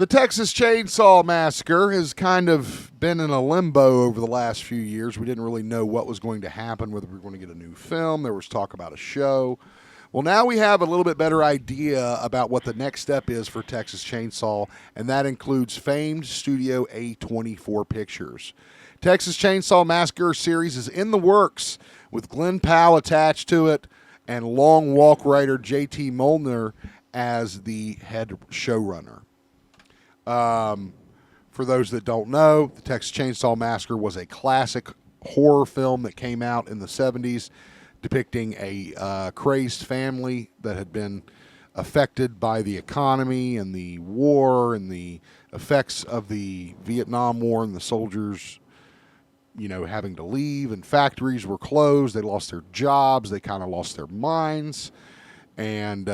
The Texas Chainsaw Massacre has kind of been in a limbo over the last few years. We didn't really know what was going to happen, whether we were going to get a new film. There was talk about a show. Well, now we have a little bit better idea about what the next step is for Texas Chainsaw, and that includes famed Studio A24 Pictures. Texas Chainsaw Massacre series is in the works, with Glenn Powell attached to it and Long Walk writer J.T. Molnar as the head showrunner. For those that don't know, the Texas Chainsaw Massacre was a classic horror film that came out in the 70s depicting a crazed family that had been affected by the economy and the war and the effects of the Vietnam War and the soldiers, having to leave, and factories were closed. They lost their jobs. They kind of lost their minds. And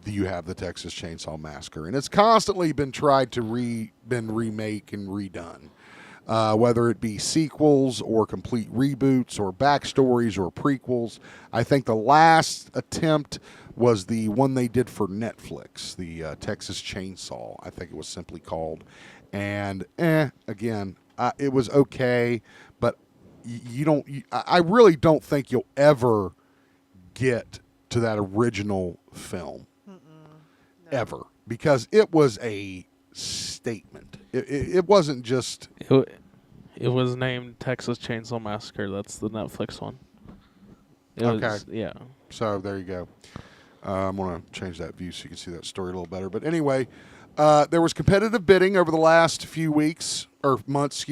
you have the Texas Chainsaw Massacre, and it's constantly been tried to remake and redone, whether it be sequels or complete reboots or backstories or prequels. I think the last attempt was the one they did for Netflix, the Texas Chainsaw, I think it was simply called, and again, it was okay, but I really don't think you'll ever get to that original film. No. Ever, because it was a statement. It wasn't just... It was named Texas Chainsaw Massacre. That's the Netflix one. Yeah. So there you go. I'm going to change that view so you can see that story a little better. But anyway, there was competitive bidding over the last few weeks, or months,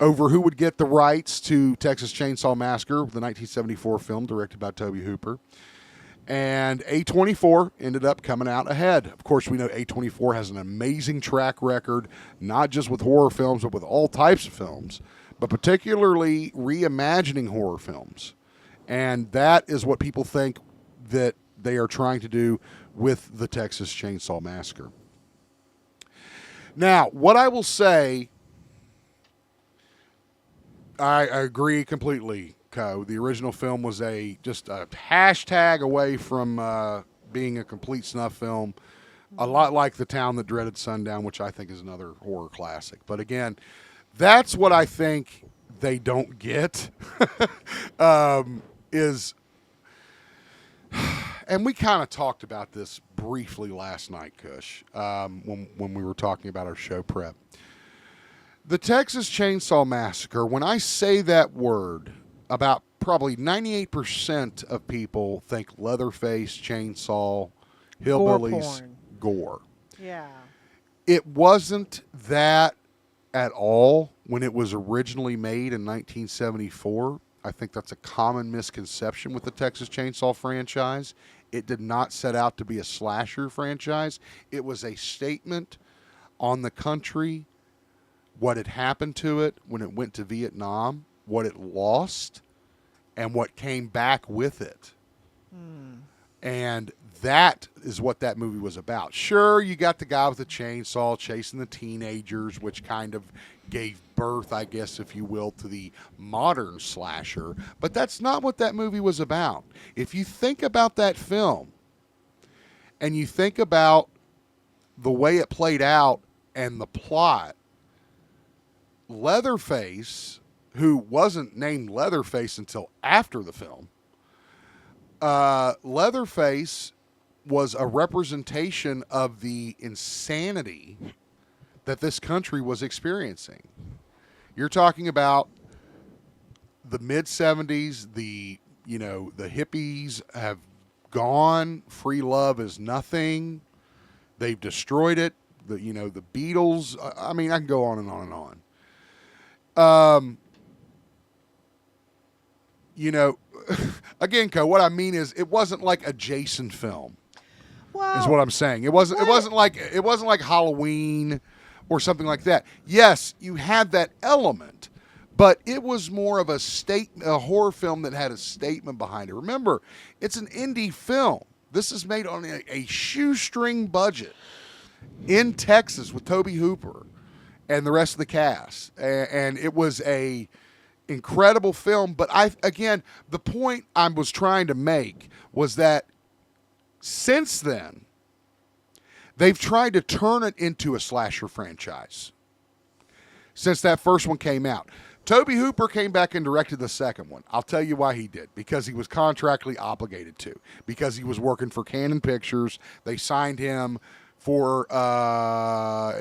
over who would get the rights to Texas Chainsaw Massacre, the 1974 film directed by Tobe Hooper. And A24 ended up coming out ahead. Of course, we know A24 has an amazing track record, not just with horror films, but with all types of films, but particularly reimagining horror films. And that is what people think that they are trying to do with the Texas Chainsaw Massacre. Now, what I will say, I agree completely. The original film was just a hashtag away from being a complete snuff film, a lot like The Town That Dreaded Sundown, which I think is another horror classic. But again, that's what I think they don't get is, and we kind of talked about this briefly last night, Kush, when we were talking about our show prep. The Texas Chainsaw Massacre, when I say that word, about probably 98% of people think leatherface, chainsaw, hillbillies, gore. Yeah. It wasn't that at all when it was originally made in 1974. I think that's a common misconception with the Texas Chainsaw franchise. It did not set out to be a slasher franchise. It was a statement on the country, what had happened to it when it went to Vietnam, what it lost, and what came back with it. And that is what that movie was about. Sure, you got the guy with the chainsaw chasing the teenagers, which kind of gave birth, I guess, if you will, to the modern slasher. But that's not what that movie was about. If you think about that film, and you think about the way it played out and the plot, Leatherface, who wasn't named Leatherface until after the film, Leatherface was a representation of the insanity that this country was experiencing. You're talking about the mid-70s, the hippies have gone, free love is nothing, they've destroyed it, the Beatles, I mean, I can go on and on and on. Again, what I mean is, it wasn't like a Jason film. Well, is what I'm saying. It wasn't like Halloween or something like that. Yes, you had that element, but it was more of a horror film that had a statement behind it. Remember, it's an indie film. This is made on a shoestring budget in Texas with Tobe Hooper and the rest of the cast, and it was a incredible film. But the point I was trying to make was that since then, they've tried to turn it into a slasher franchise since that first one came out. Tobe Hooper came back and directed the second one. I'll tell you why he did. Because he was contractually obligated to. Because he was working for Canon Pictures. They signed him for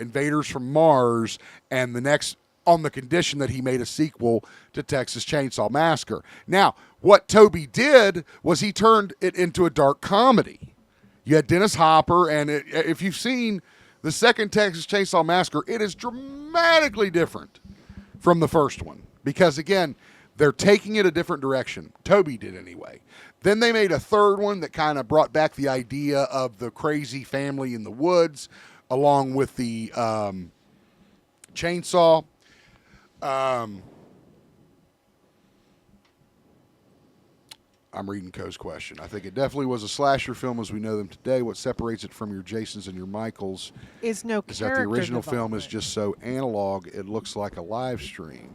Invaders from Mars, and the next, on the condition that he made a sequel to Texas Chainsaw Massacre. Now, what Toby did was he turned it into a dark comedy. You had Dennis Hopper, and if you've seen the second Texas Chainsaw Massacre, it is dramatically different from the first one. Because, again, they're taking it a different direction. Toby did anyway. Then they made a third one that kind of brought back the idea of the crazy family in the woods, along with the chainsaw. I'm reading Co's question. I think it definitely was a slasher film as we know them today. What separates it from your Jasons and your Michaels is that the original film is just so analog, it looks like a live stream.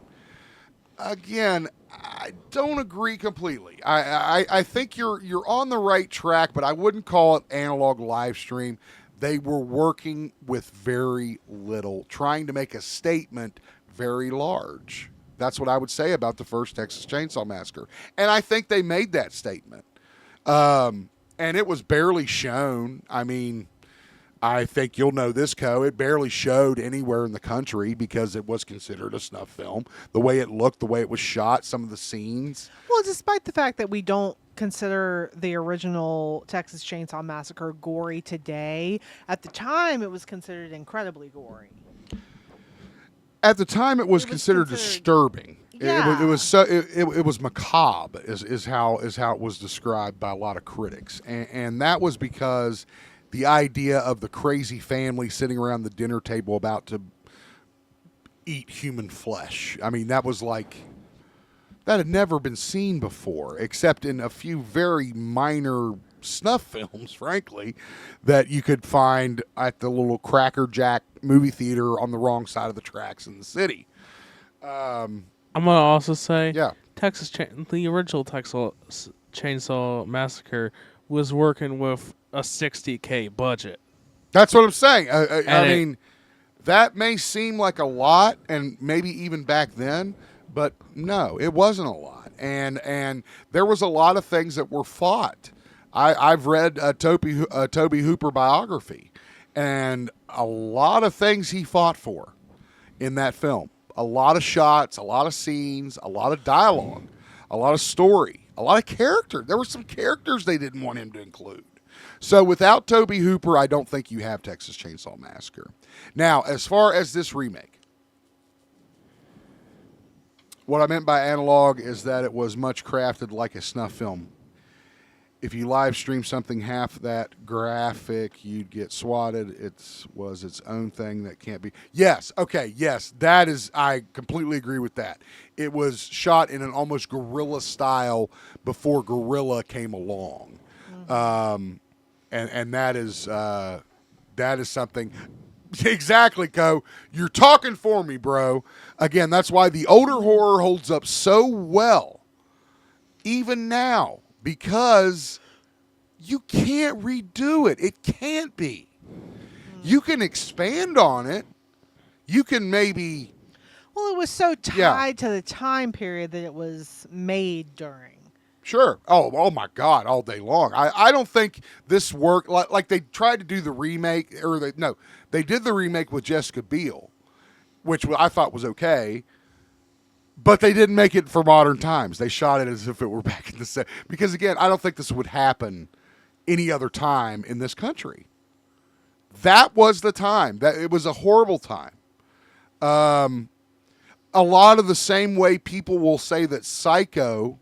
Again, I don't agree completely. I think you're on the right track, but I wouldn't call it analog live stream. They were working with very little, trying to make a statement very large. That's what I would say about the first Texas Chainsaw Massacre. And I think they made that statement. And it was barely shown. I mean, I think you'll know this, Co. It barely showed anywhere in the country because it was considered a snuff film. The way it looked, the way it was shot, some of the scenes. Well, despite the fact that we don't consider the original Texas Chainsaw Massacre gory today, at the time it was considered incredibly gory. At the time, it was considered disturbing. Yeah. It was macabre, is how it was described by a lot of critics, and that was because the idea of the crazy family sitting around the dinner table about to eat human flesh. I mean, that was like, that had never been seen before, except in a few very minor snuff films, frankly, that you could find at the little Cracker Jack movie theater on the wrong side of the tracks in the city. I'm going to also say, yeah, the original Texas Chainsaw Massacre was working with a $60K budget. That's what I'm saying. I mean, that may seem like a lot, and maybe even back then, but no, it wasn't a lot. And there was a lot of things that were fought. I've read a Tobe Hooper biography, and a lot of things he fought for in that film. A lot of shots, a lot of scenes, a lot of dialogue, a lot of story, a lot of character. There were some characters they didn't want him to include. So without Tobe Hooper, I don't think you have Texas Chainsaw Massacre. Now, as far as this remake, what I meant by analog is that it was much crafted like a snuff film. If you live stream something half that graphic, you'd get swatted. It was its own thing that can't be. Yes, okay, yes, that is, I completely agree with that. It was shot in an almost guerrilla style before guerrilla came along. Mm-hmm. And that is something. Exactly, Co. You're talking for me, bro. Again, that's why the older horror holds up so well, even now, because you can't redo it. It can't be. You can expand on it. You can maybe. Well, it was so tied to the time period that it was made during. Sure. Oh my God, all day long. I don't think this worked. Like they tried to do the remake, or they did the remake with Jessica Biel, which I thought was okay, but they didn't make it for modern times. They shot it as if it were back in the set. Because again, I don't think this would happen any other time in this country. That was the time. That it was a horrible time. A lot of the same way people will say that Psycho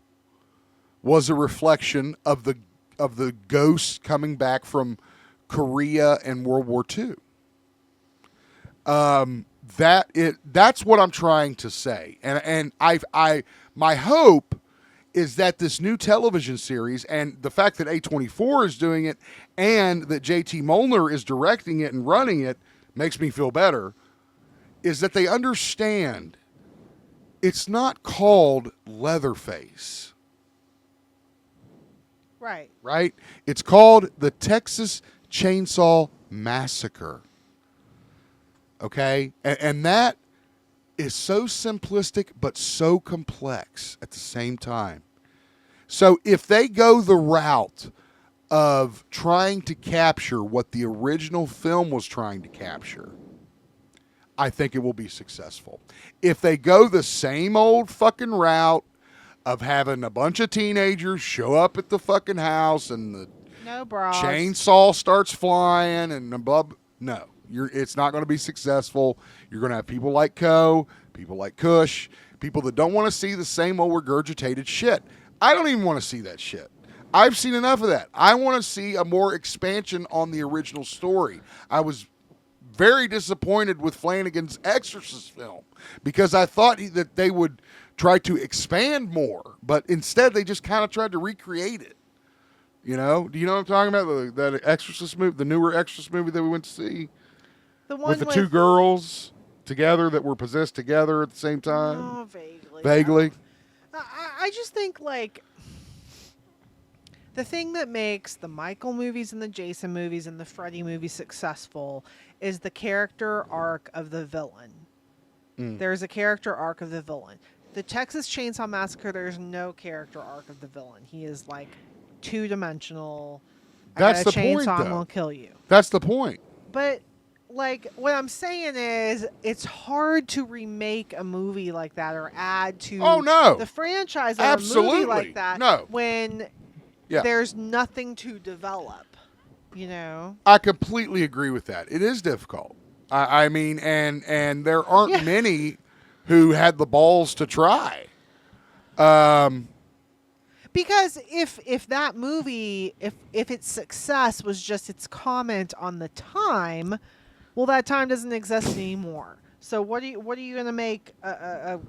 was a reflection of the ghosts coming back from Korea and World War II. That's what I'm trying to say, and my hope is that this new television series and the fact that A24 is doing it and that JT Molnar is directing it and running it makes me feel better. Is that they understand it's not called Leatherface. Right. Right? It's called the Texas Chainsaw Massacre. Okay? And that is so simplistic but so complex at the same time. So if they go the route of trying to capture what the original film was trying to capture, I think it will be successful. If they go the same old fucking route of having a bunch of teenagers show up at the fucking house and the No bras. chainsaw starts flying and the no, it's not going to be successful. You're going to have people like people like Kush, people that don't want to see the same old regurgitated shit. I don't even want to see that shit. I've seen enough of that. I want to see a more expansion on the original story. I was very disappointed with Flanagan's Exorcist film because I thought that they would try to expand more, but instead they just kind of tried to recreate it. You know? Do you know what I'm talking about? That Exorcist movie, the newer Exorcist movie that we went to see? The one with the two girls together that were possessed together at the same time? Oh, vaguely. Vaguely. I just think, like, the thing that makes the Michael movies and the Jason movies and the Freddy movies successful is the character arc of the villain. There's a character arc of the villain. The Texas Chainsaw Massacre, there's no character arc of the villain. He is, like, two-dimensional. That's I got the a chainsaw, point, though. I'm going to kill you. That's the point. But, like, what I'm saying is it's hard to remake a movie like that or add to the franchise of a movie like that when there's nothing to develop, you know? I completely agree with that. It is difficult. I mean, and there aren't many who had the balls to try. Because if that movie, if its success was just its comment on the time, well, that time doesn't exist anymore. So what are you going to make a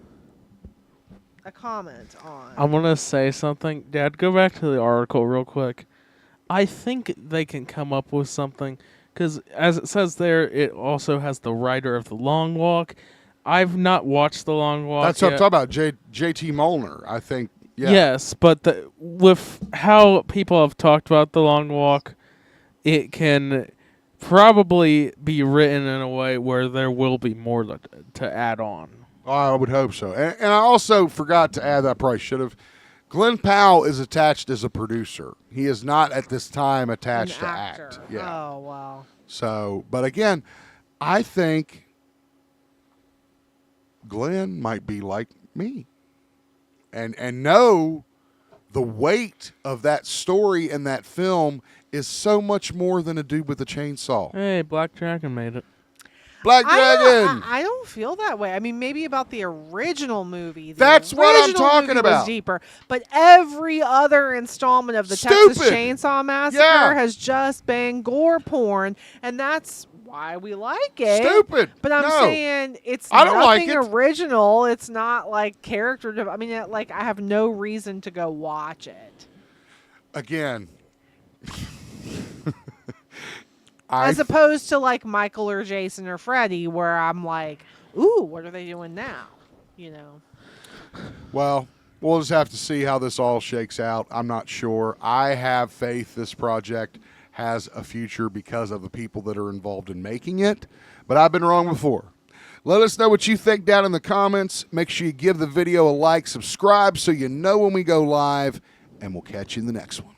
comment on? I want to say something. Dad, go back to the article real quick. I think they can come up with something because, as it says there, it also has the writer of The Long Walk. I've not watched The Long Walk. That's what I'm talking about. J.T. Molnar, I think. Yeah. Yes, but with how people have talked about The Long Walk, it can probably be written in a way where there will be more to add on. I would hope so. And I also forgot to add, I probably should have. Glenn Powell is attached as a producer. He is not at this time attached to act. Yeah. Oh, wow. So, but again, I think Glenn might be like me and know the weight of that story and that film is so much more than a dude with a chainsaw. Hey, Black Dragon made it. Black Dragon! I don't feel that way. I mean, maybe about the original movie. That's what I'm talking about. Was deeper, but every other installment of the Texas Chainsaw Massacre has just been gore porn, and that's why we like it. Stupid. But I'm saying it's I don't nothing like it. original. It's not like character. I mean, like I have no reason to go watch it. Again. As opposed to like Michael or Jason or Freddy, where I'm like, ooh, what are they doing now? You know. Well, we'll just have to see how this all shakes out. I'm not sure. I have faith this project has a future because of the people that are involved in making it, but I've been wrong before. Let us know what you think down in the comments. Make sure you give the video a like, subscribe so you know when we go live, and we'll catch you in the next one.